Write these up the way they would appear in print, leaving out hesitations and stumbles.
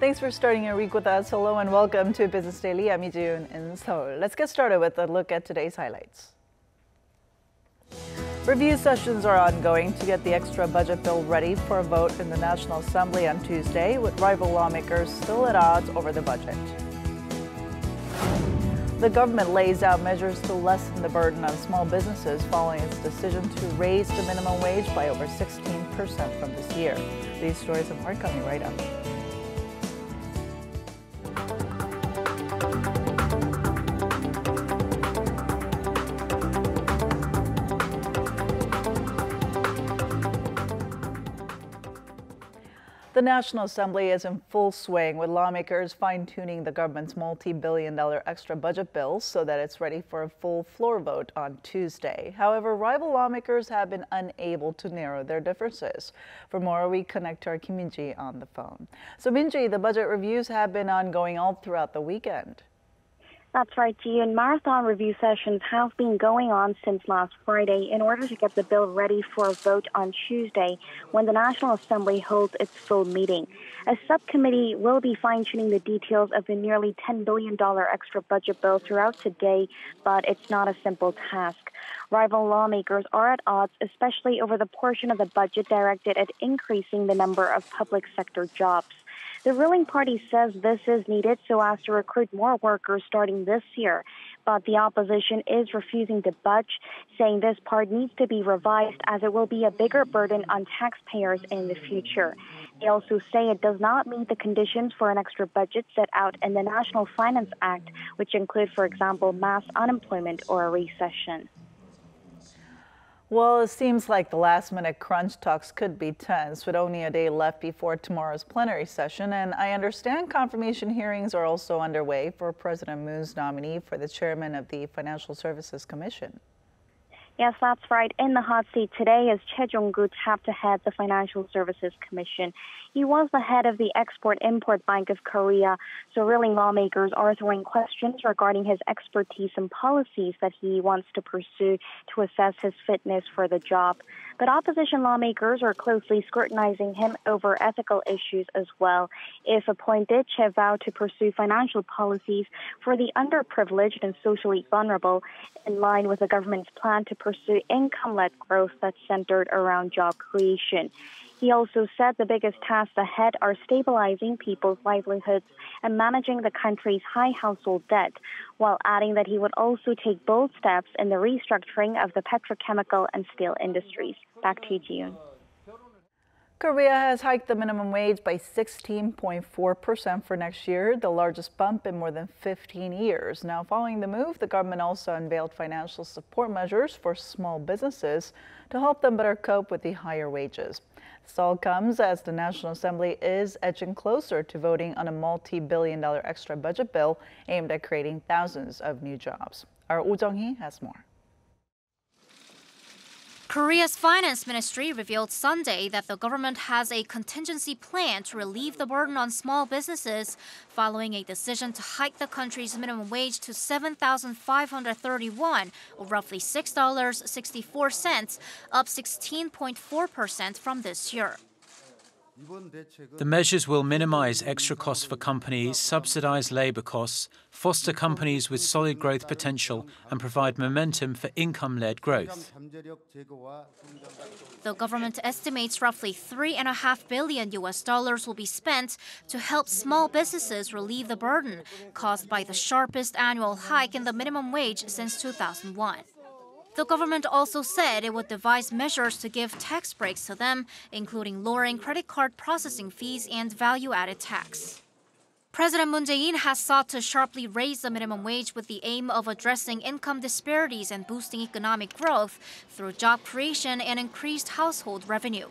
Thanks for starting your week with us. Hello and welcome to Business Daily. I'm Ijun in Seoul. Let's get started with a look at today's highlights. Review sessions are ongoing to get the extra budget bill ready for a vote in the National Assembly on Tuesday, with rival lawmakers still at odds over the budget. The government lays out measures to lessen the burden on small businesses following its decision to raise the minimum wage by over 16% from this year. These stories and more coming right up. The National Assembly is in full swing, with lawmakers fine-tuning the government's multi-billion-dollar extra budget bill so that it's ready for a full floor vote on Tuesday. However, rival lawmakers have been unable to narrow their differences. For more, we connect to our Kim Min-ji on the phone. So Min-ji, the budget reviews have been ongoing all throughout the weekend. That's right, Jian. Marathon review sessions have been going on since last Friday in order to get the bill ready for a vote on Tuesday when the National Assembly holds its full meeting. A subcommittee will be fine-tuning the details of the nearly $10 billion extra budget bill throughout today, but it's not a simple task. Rival lawmakers are at odds, especially over the portion of the budget directed at increasing the number of public sector jobs. The ruling party says this is needed so as to recruit more workers starting this year. But the opposition is refusing to budge, saying this part needs to be revised as it will be a bigger burden on taxpayers in the future. They also say it does not meet the conditions for an extra budget set out in the National Finance Act, which include, for example, mass unemployment or a recession. Well, it seems like the last-minute crunch talks could be tense, with only a day left before tomorrow's plenary session. And I understand confirmation hearings are also underway for President Moon's nominee for the chairman of the Financial Services Commission. Yes, that's right. In the hot seat today is Choi Jong-gu, tapped to head the Financial Services Commission. He was the head of the Export-Import Bank of Korea, so really lawmakers are throwing questions regarding his expertise and policies that he wants to pursue to assess his fitness for the job. But opposition lawmakers are closely scrutinizing him over ethical issues as well. If appointed, Choi vowed to pursue financial policies for the underprivileged and socially vulnerable, in line with the government's plan to pursue income-led growth that's centered around job creation. He also said the biggest tasks ahead are stabilizing people's livelihoods and managing the country's high household debt, while adding that he would also take bold steps in the restructuring of the petrochemical and steel industries. Back to you, Jiyoon. Korea has hiked the minimum wage by 16.4% for next year, the largest bump in more than 15 years. Now, following the move, the government also unveiled financial support measures for small businesses to help them better cope with the higher wages. This all comes as the National Assembly is edging closer to voting on a multi-billion-dollar extra budget bill aimed at creating thousands of new jobs. Our Oh Jung-hee has more. Korea's finance ministry revealed Sunday that the government has a contingency plan to relieve the burden on small businesses following a decision to hike the country's minimum wage to 7,531, or roughly $6.64, up 16.4% from this year. The measures will minimize extra costs for companies, subsidize labor costs, foster companies with solid growth potential, and provide momentum for income-led growth. The government estimates roughly $3.5 billion will be spent to help small businesses relieve the burden caused by the sharpest annual hike in the minimum wage since 2001. The government also said it would devise measures to give tax breaks to them, including lowering credit card processing fees and value-added tax. President Moon Jae-in has sought to sharply raise the minimum wage with the aim of addressing income disparities and boosting economic growth through job creation and increased household revenue.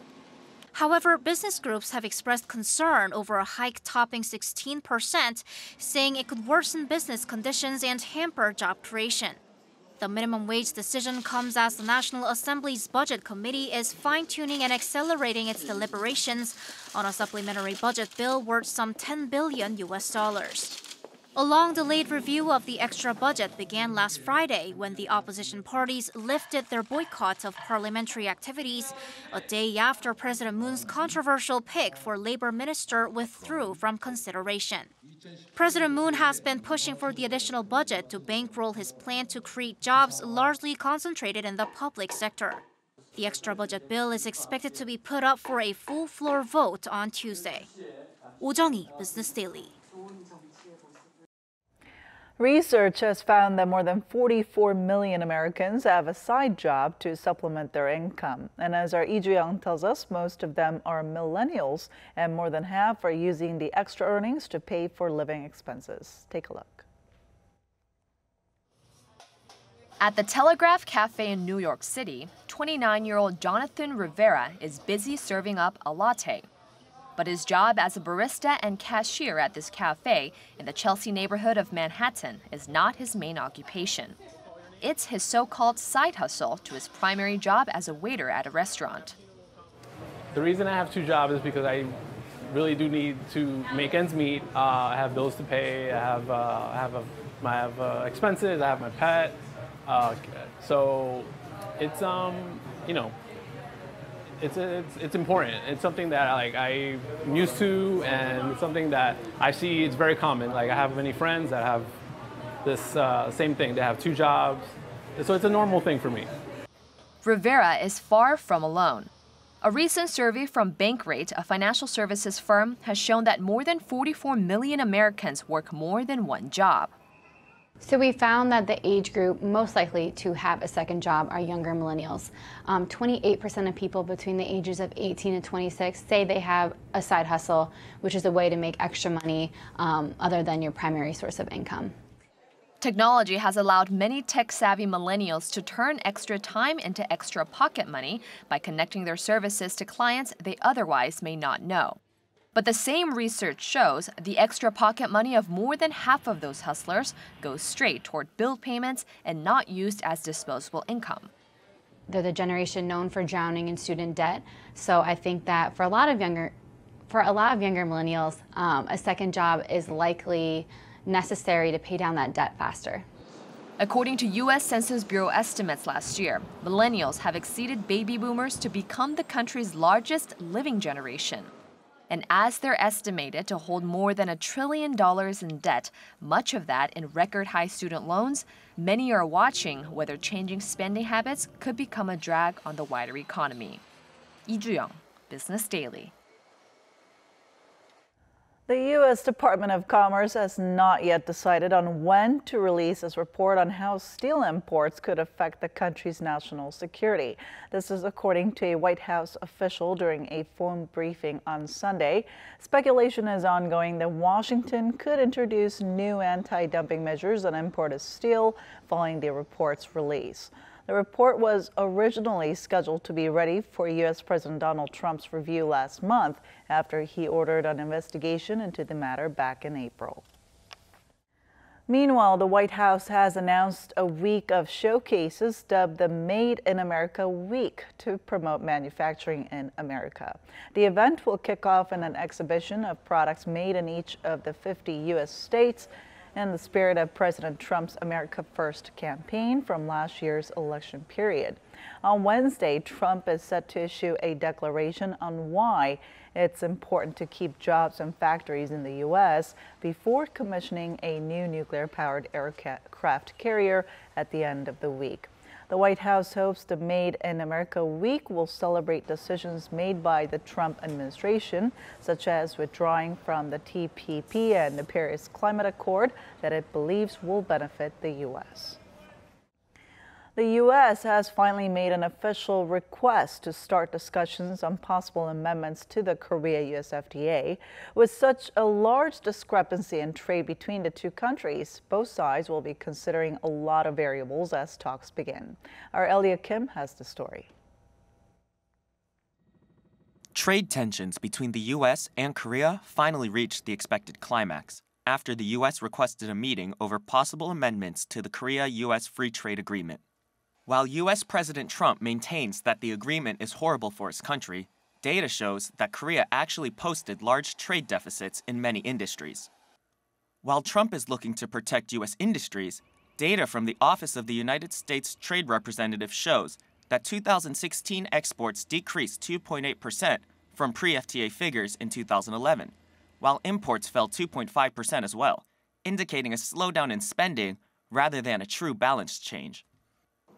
However, business groups have expressed concern over a hike topping 16%, saying it could worsen business conditions and hamper job creation. The minimum wage decision comes as the National Assembly's Budget Committee is fine-tuning and accelerating its deliberations on a supplementary budget bill worth some $10 billion. A long-delayed review of the extra budget began last Friday when the opposition parties lifted their boycott of parliamentary activities, a day after President Moon's controversial pick for labor minister withdrew from consideration. President Moon has been pushing for the additional budget to bankroll his plan to create jobs largely concentrated in the public sector. The extra budget bill is expected to be put up for a full-floor vote on Tuesday. Oh Jung-hee, Business Daily. Research has found that more than 44 million Americans have a side job to supplement their income. And as our Lee Joo-young tells us, most of them are millennials, and more than half are using the extra earnings to pay for living expenses. Take a look. At the Telegraph Cafe in New York City, 29-year-old Jonathan Rivera is busy serving up a latte. But his job as a barista and cashier at this cafe in the Chelsea neighborhood of Manhattan is not his main occupation. It's his so-called side hustle to his primary job as a waiter at a restaurant. The reason I have two jobs is because I really do need to make ends meet. I have bills to pay, I have expenses, I have my pet. So it's, you know, it's important. It's something that I'm used to, and it's something that I see it's very common. Like, I have many friends that have this same thing. They have two jobs, so it's a normal thing for me. Rivera is far from alone. A recent survey from Bankrate, a financial services firm, has shown that more than 44 million Americans work more than one job. So we found that the age group most likely to have a second job are younger millennials. 28% of people between the ages of 18 and 26 say they have a side hustle, which is a way to make extra money other than your primary source of income. Technology has allowed many tech-savvy millennials to turn extra time into extra pocket money by connecting their services to clients they otherwise may not know. But the same research shows the extra pocket money of more than half of those hustlers goes straight toward bill payments and not used as disposable income. They're the generation known for drowning in student debt, so I think that for a lot of younger millennials, a second job is likely necessary to pay down that debt faster. According to U.S. Census Bureau estimates last year, millennials have exceeded baby boomers to become the country's largest living generation. And as they're estimated to hold more than $1 trillion in debt, much of that in record-high student loans, many are watching whether changing spending habits could become a drag on the wider economy. Lee Joo-young, Business Daily. The U.S. Department of Commerce has not yet decided on when to release its report on how steel imports could affect the country's national security. This is according to a White House official during a phone briefing on Sunday. Speculation is ongoing that Washington could introduce new anti-dumping measures on imported steel following the report's release. The report was originally scheduled to be ready for U.S. President Donald Trump's review last month after he ordered an investigation into the matter back in April. Meanwhile, the White House has announced a week of showcases dubbed the Made in America Week to promote manufacturing in America. The event will kick off in an exhibition of products made in each of the 50 U.S. states in the spirit of President Trump's America First campaign from last year's election period. On Wednesday, Trump is set to issue a declaration on why it's important to keep jobs and factories in the U.S. before commissioning a new nuclear-powered aircraft carrier at the end of the week. The White House hopes the Made in America Week will celebrate decisions made by the Trump administration, such as withdrawing from the TPP and the Paris Climate Accord that it believes will benefit the U.S. The U.S. has finally made an official request to start discussions on possible amendments to the Korea-U.S. FTA. With such a large discrepancy in trade between the two countries, both sides will be considering a lot of variables as talks begin. Our Elia Kim has the story. Trade tensions between the U.S. and Korea finally reached the expected climax after the U.S. requested a meeting over possible amendments to the Korea-U.S. Free Trade Agreement. While U.S. President Trump maintains that the agreement is horrible for his country, data shows that Korea actually posted large trade deficits in many industries. While Trump is looking to protect U.S. industries, data from the Office of the United States Trade Representative shows that 2016 exports decreased 2.8% from pre-FTA figures in 2011, while imports fell 2.5% as well, indicating a slowdown in spending rather than a true balance change.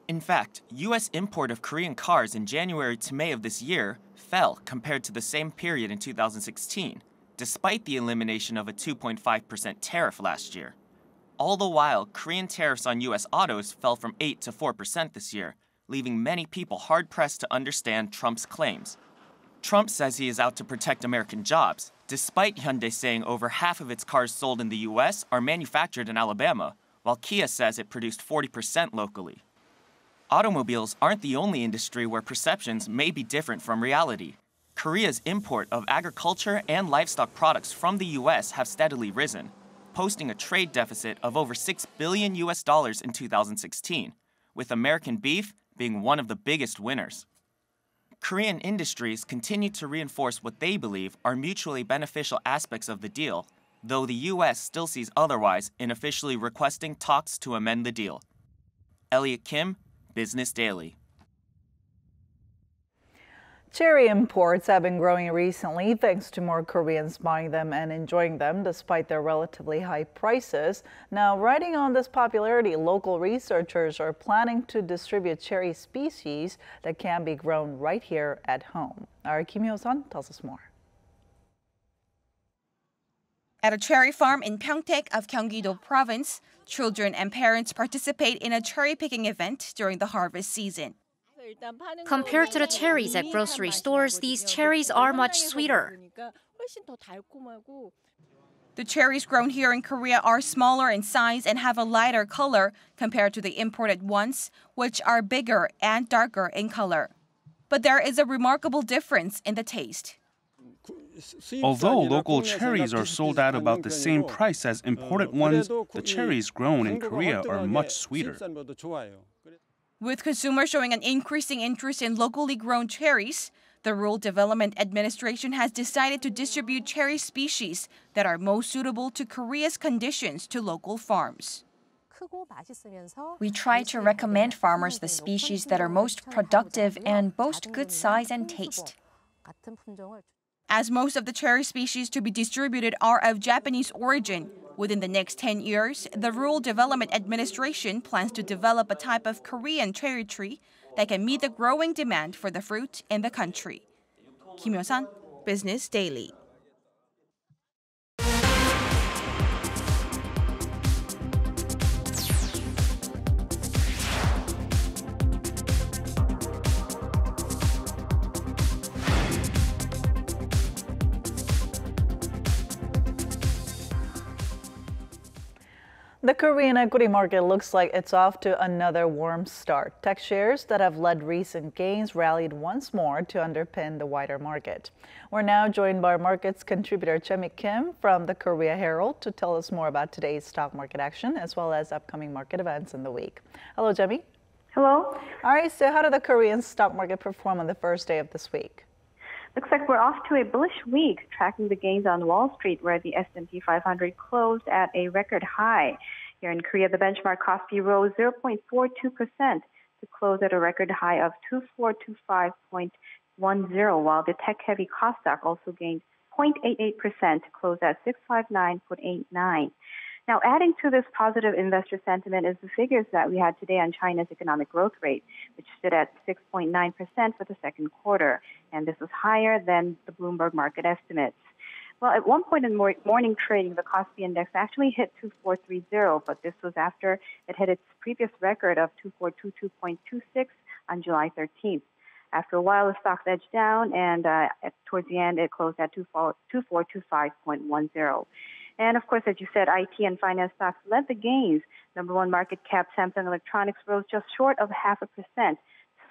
In fact, U.S. import of Korean cars in January to May of this year fell compared to the same period in 2016, despite the elimination of a 2.5% tariff last year. All the while, Korean tariffs on U.S. autos fell from 8 to 4% this year, leaving many people hard-pressed to understand Trump's claims. Trump says he is out to protect American jobs, despite Hyundai saying over half of its cars sold in the U.S. are manufactured in Alabama, while Kia says it produced 40% locally. Automobiles aren't the only industry where perceptions may be different from reality. Korea's import of agriculture and livestock products from the U.S. have steadily risen, posting a trade deficit of over $6 billion in 2016, with American beef being one of the biggest winners. Korean industries continue to reinforce what they believe are mutually beneficial aspects of the deal, though the U.S. still sees otherwise in officially requesting talks to amend the deal. Elliot Kim, Business Daily. Cherry imports have been growing recently thanks to more Koreans buying them and enjoying them despite their relatively high prices. Now, riding on this popularity, local researchers are planning to distribute cherry species that can be grown right here at home. Our Kim Hyo-sun tells us more. At a cherry farm in Pyeongtaek of Gyeonggi-do Province, children and parents participate in a cherry-picking event during the harvest season. Compared to the cherries at grocery stores, these cherries are much sweeter. The cherries grown here in Korea are smaller in size and have a lighter color compared to the imported ones, which are bigger and darker in color. But there is a remarkable difference in the taste. Although local cherries are sold at about the same price as imported ones, the cherries grown in Korea are much sweeter. With consumers showing an increasing interest in locally grown cherries, the Rural Development Administration has decided to distribute cherry species that are most suitable to Korea's conditions to local farms. We try to recommend farmers the species that are most productive and boast good size and taste. As most of the cherry species to be distributed are of Japanese origin, within the next 10 years, the Rural Development Administration plans to develop a type of Korean cherry tree that can meet the growing demand for the fruit in the country. Kim Hyo-sun, Business Daily. The Korean equity market looks like it's off to another warm start. Tech shares that have led recent gains rallied once more to underpin the wider market. We're now joined by our markets contributor Jae-mi Kim from the Korea Herald to tell us more about today's stock market action as well as upcoming market events in the week. Hello, Jae-mi. Hello. All right, so how did the Korean stock market perform on the first day of this week? Looks like we're off to a bullish week, tracking the gains on Wall Street, where the S&P 500 closed at a record high. Here in Korea, the benchmark Kospi rose 0.42% to close at a record high of 2425.10, while the tech-heavy Kosdaq also gained 0.88% to close at 659.89. Now, adding to this positive investor sentiment is the figures that we had today on China's economic growth rate, which stood at 6.9% for the second quarter, and this was higher than the Bloomberg market estimates. Well, at one point in morning trading, the Kospi index actually hit 2430, but this was after it hit its previous record of 2422.26 on July 13th. After a while, the stocks edged down, and towards the end, it closed at 2425.10. And of course, as you said, IT and finance stocks led the gains. Number one market cap Samsung Electronics rose just short of 0.5%,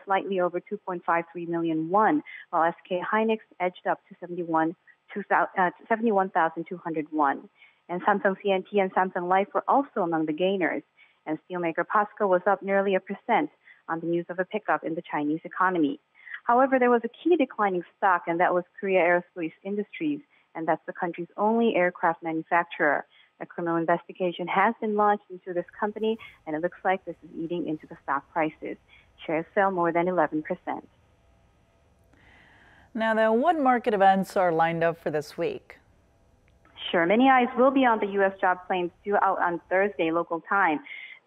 slightly over 2.53 million won, while SK Hynix edged up to 71,201. And Samsung C&T and Samsung Life were also among the gainers. And steelmaker POSCO was up nearly 1% on the news of a pickup in the Chinese economy. However, there was a key declining stock, and that was Korea Aerospace Industries, and that's the country's only aircraft manufacturer. A criminal investigation has been launched into this company, and it looks like this is eating into the stock prices. Shares fell more than 11%. Now, then, what market events are lined up for this week? Sure. Many eyes will be on the U.S. job claims due out on Thursday local time.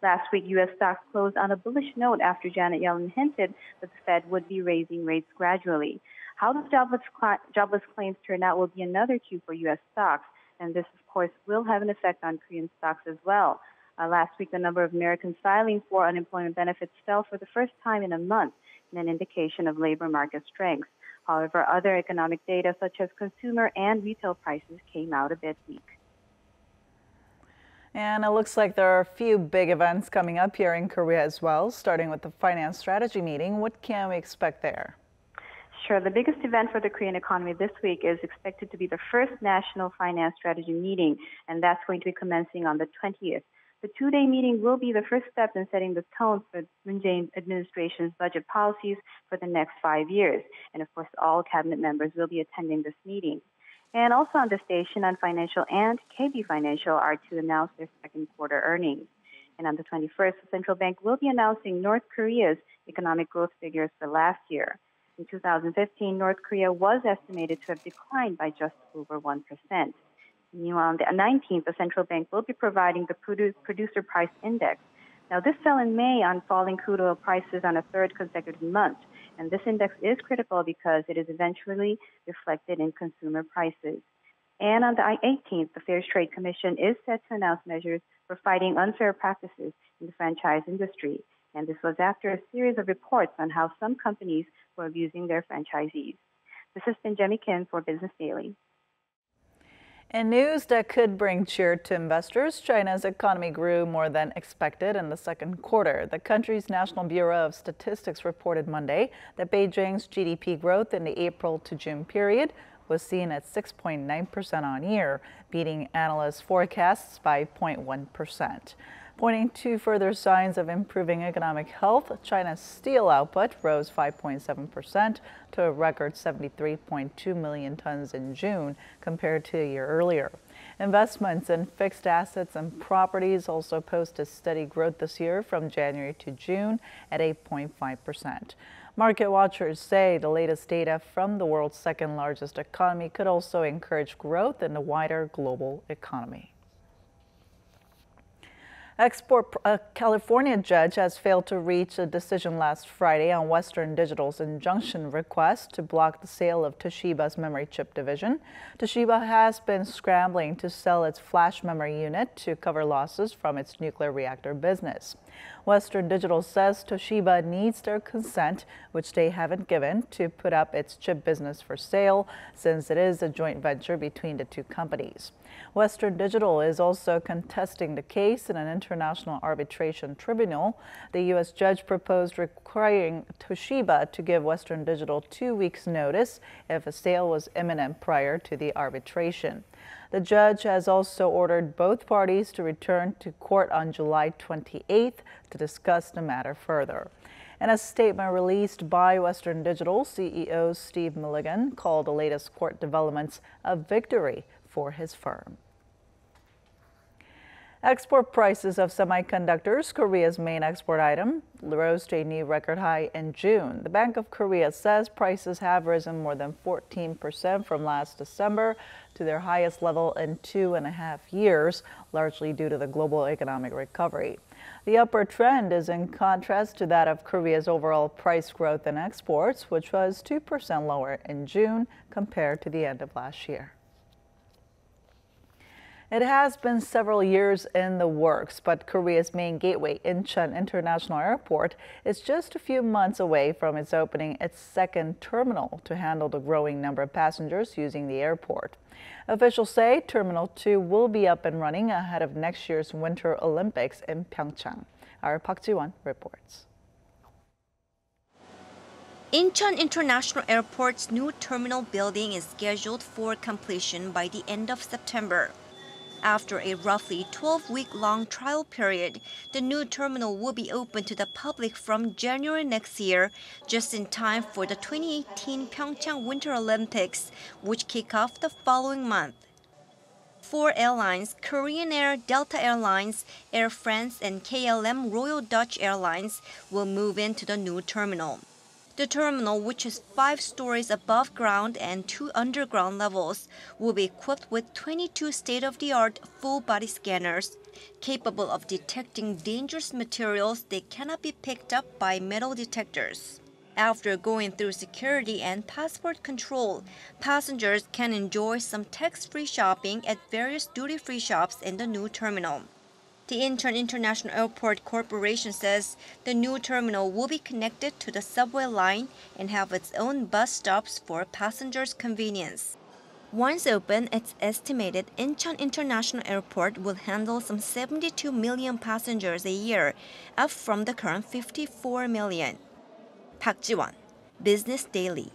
Last week, U.S. stocks closed on a bullish note after Janet Yellen hinted that the Fed would be raising rates gradually. How the jobless claims turn out will be another cue for U.S. stocks, and this, of course, will have an effect on Korean stocks as well. Last week, the number of Americans filing for unemployment benefits fell for the first time in a month, in an indication of labor market strength. However, other economic data, such as consumer and retail prices, came out a bit weak. And it looks like there are a few big events coming up here in Korea as well, starting with the finance strategy meeting. What can we expect there? Sure. The biggest event for the Korean economy this week is expected to be the first national finance strategy meeting, and that's going to be commencing on the 20th. The two-day meeting will be the first step in setting the tone for Moon Jae-in administration's budget policies for the next 5 years. And of course, all cabinet members will be attending this meeting. And also on the station, on Financial and KB Financial are to announce their second quarter earnings. And on the 21st, the central bank will be announcing North Korea's economic growth figures for last year. In 2015, North Korea was estimated to have declined by just over 1%. Meanwhile, on the 19th, the central bank will be providing the producer price index. Now, this fell in May on falling crude oil prices on a third consecutive month. And this index is critical because it is eventually reflected in consumer prices. And on the 18th, the Fair Trade Commission is set to announce measures for fighting unfair practices in the franchise industry. And this was after a series of reports on how some companies were abusing their franchisees. This has been Jemmy Kim for Business Daily. In news that could bring cheer to investors, China's economy grew more than expected in the second quarter. The country's National Bureau of Statistics reported Monday that Beijing's GDP growth in the April to June period was seen at 6.9% on year, beating analysts' forecasts by 0.1%. Pointing to further signs of improving economic health, China's steel output rose 5.7% to a record 73.2 million tons in June compared to a year earlier. Investments in fixed assets and properties also posted steady growth this year from January to June at 8.5%. Market watchers say the latest data from the world's second largest economy could also encourage growth in the wider global economy. A California judge has failed to reach a decision last Friday on Western Digital's injunction request to block the sale of Toshiba's memory chip division. Toshiba has been scrambling to sell its flash memory unit to cover losses from its nuclear reactor business. Western Digital says Toshiba needs their consent, which they haven't given, to put up its chip business for sale, since it is a joint venture between the two companies. Western Digital is also contesting the case in an international arbitration tribunal. The U.S. judge proposed requiring Toshiba to give Western Digital 2 weeks' notice if a sale was imminent prior to the arbitration. The judge has also ordered both parties to return to court on July 28th to discuss the matter further. In a statement released by Western Digital, CEO Steve Milligan called the latest court developments a victory for his firm. Export prices of semiconductors, Korea's main export item, rose to a new record high in June. The Bank of Korea says prices have risen more than 14% from last December to their highest level in 2.5 years, largely due to the global economic recovery. The upward trend is in contrast to that of Korea's overall price growth in exports, which was 2% lower in June compared to the end of last year. It has been several years in the works, but Korea's main gateway, Incheon International Airport, is just a few months away from its opening its second terminal to handle the growing number of passengers using the airport. Officials say Terminal 2 will be up and running ahead of next year's Winter Olympics in Pyeongchang. Our Park Ji-won reports. Incheon International Airport's new terminal building is scheduled for completion by the end of September. After a roughly 12-week-long trial period, the new terminal will be open to the public from January next year, just in time for the 2018 Pyeongchang Winter Olympics, which kick off the following month. 4 airlines, Korean Air, Delta Airlines, Air France, and KLM Royal Dutch Airlines, will move into the new terminal. The terminal, which is 5 stories above ground and 2 underground levels, will be equipped with 22 state-of-the-art full-body scanners, capable of detecting dangerous materials that cannot be picked up by metal detectors. After going through security and passport control, passengers can enjoy some tax-free shopping at various duty-free shops in the new terminal. The Incheon International Airport Corporation says the new terminal will be connected to the subway line and have its own bus stops for passengers' convenience. Once open, it's estimated Incheon International Airport will handle some 72 million passengers a year, up from the current 54 million. Park Ji-won, Business Daily.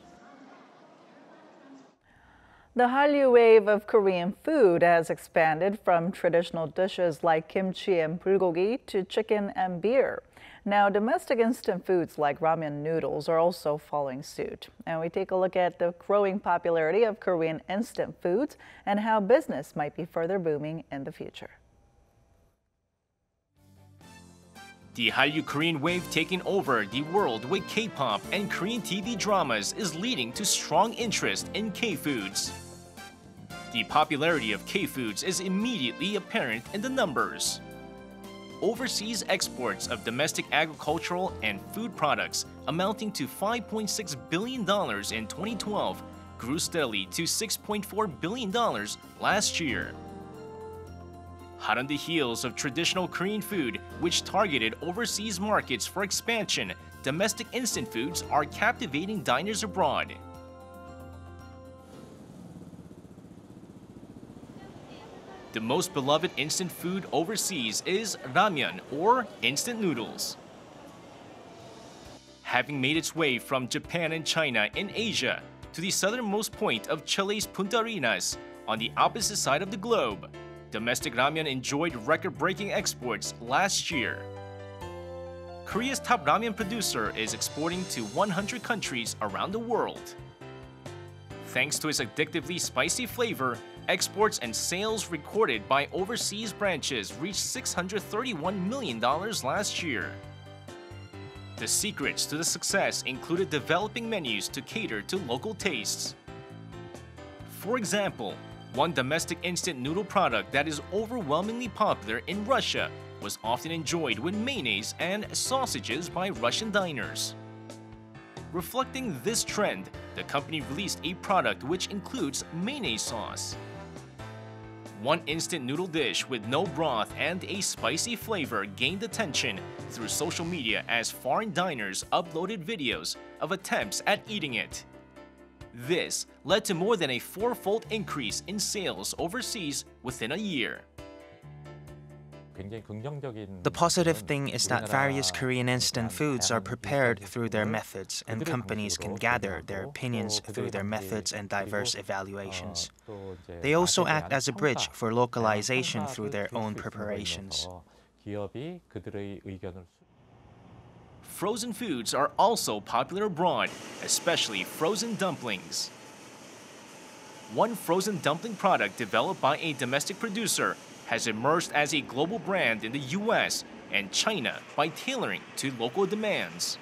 The Hallyu wave of Korean food has expanded from traditional dishes like kimchi and bulgogi to chicken and beer. Now, domestic instant foods like ramen noodles are also following suit. And we take a look at the growing popularity of Korean instant foods and how business might be further booming in the future. The Hallyu Korean wave taking over the world with K-pop and Korean TV dramas is leading to strong interest in K-foods. The popularity of K-foods is immediately apparent in the numbers. Overseas exports of domestic agricultural and food products amounting to $5.6 billion in 2012 grew steadily to $6.4 billion last year. Hot on the heels of traditional Korean food, which targeted overseas markets for expansion, domestic instant foods are captivating diners abroad. The most beloved instant food overseas is ramen, or instant noodles. Having made its way from Japan and China in Asia to the southernmost point of Chile's Punta Arenas on the opposite side of the globe, domestic ramen enjoyed record-breaking exports last year. Korea's top ramen producer is exporting to 100 countries around the world. Thanks to its addictively spicy flavor, exports and sales recorded by overseas branches reached $631 million last year. The secrets to the success included developing menus to cater to local tastes. For example, one domestic instant noodle product that is overwhelmingly popular in Russia was often enjoyed with mayonnaise and sausages by Russian diners. Reflecting this trend, the company released a product which includes mayonnaise sauce. One instant noodle dish with no broth and a spicy flavor gained attention through social media as foreign diners uploaded videos of attempts at eating it. This led to more than a 4-fold increase in sales overseas within a year. The positive thing is that various Korean instant foods are prepared through their methods, and companies can gather their opinions through their methods and diverse evaluations. They also act as a bridge for localization through their own preparations. Frozen foods are also popular abroad, especially frozen dumplings. One frozen dumpling product developed by a domestic producer has emerged as a global brand in the US and China by tailoring to local demands.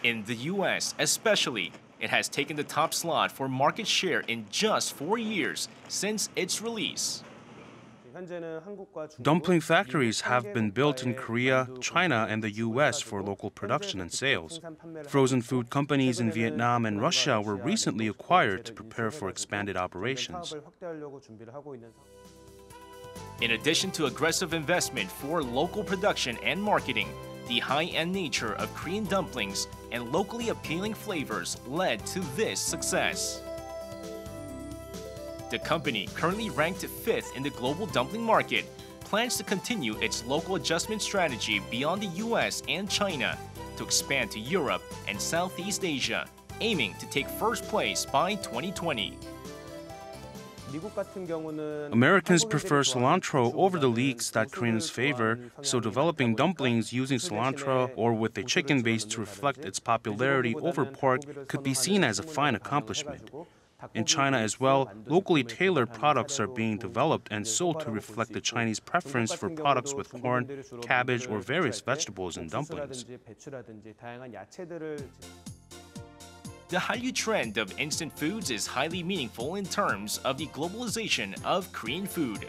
In the US especially, it has taken the top slot for market share in just 4 years since its release. Dumpling factories have been built in Korea, China, and the US for local production and sales. Frozen food companies in Vietnam and Russia were recently acquired to prepare for expanded operations. In addition to aggressive investment for local production and marketing, the high-end nature of Korean dumplings and locally appealing flavors led to this success. The company, currently ranked 5th in the global dumpling market, plans to continue its local adjustment strategy beyond the US and China to expand to Europe and Southeast Asia, aiming to take first place by 2020. Americans prefer cilantro over the leeks that Koreans favor, so developing dumplings using cilantro or with a chicken base to reflect its popularity over pork could be seen as a fine accomplishment. In China as well, locally tailored products are being developed and sold to reflect the Chinese preference for products with corn, cabbage, or various vegetables and dumplings. The Hallyu trend of instant foods is highly meaningful in terms of the globalization of Korean food.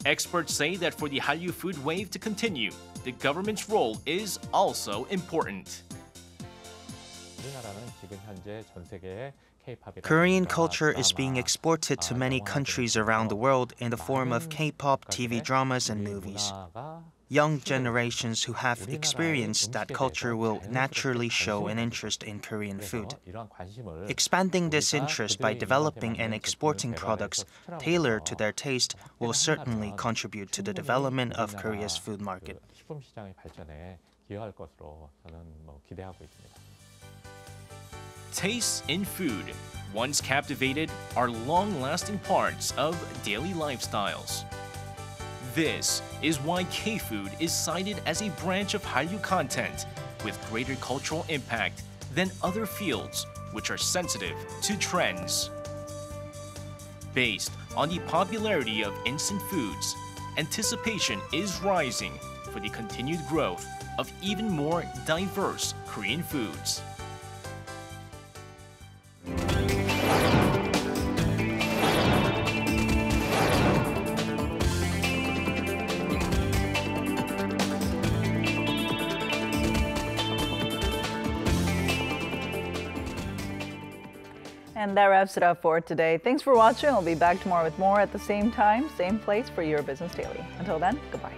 Experts say that for the Hallyu food wave to continue, the government's role is also important. Korean culture is being exported to many countries around the world in the form of K-pop, TV dramas, and movies. Young generations who have experienced that culture will naturally show an interest in Korean food. Expanding this interest by developing and exporting products tailored to their taste will certainly contribute to the development of Korea's food market. Tastes in food, once captivated, are long-lasting parts of daily lifestyles. This is why K-food is cited as a branch of Hallyu content with greater cultural impact than other fields which are sensitive to trends. Based on the popularity of instant foods, anticipation is rising for the continued growth of even more diverse Korean foods. And that wraps it up for today. Thanks for watching. We'll be back tomorrow with more at the same time, same place for your Business Daily. Until then, goodbye.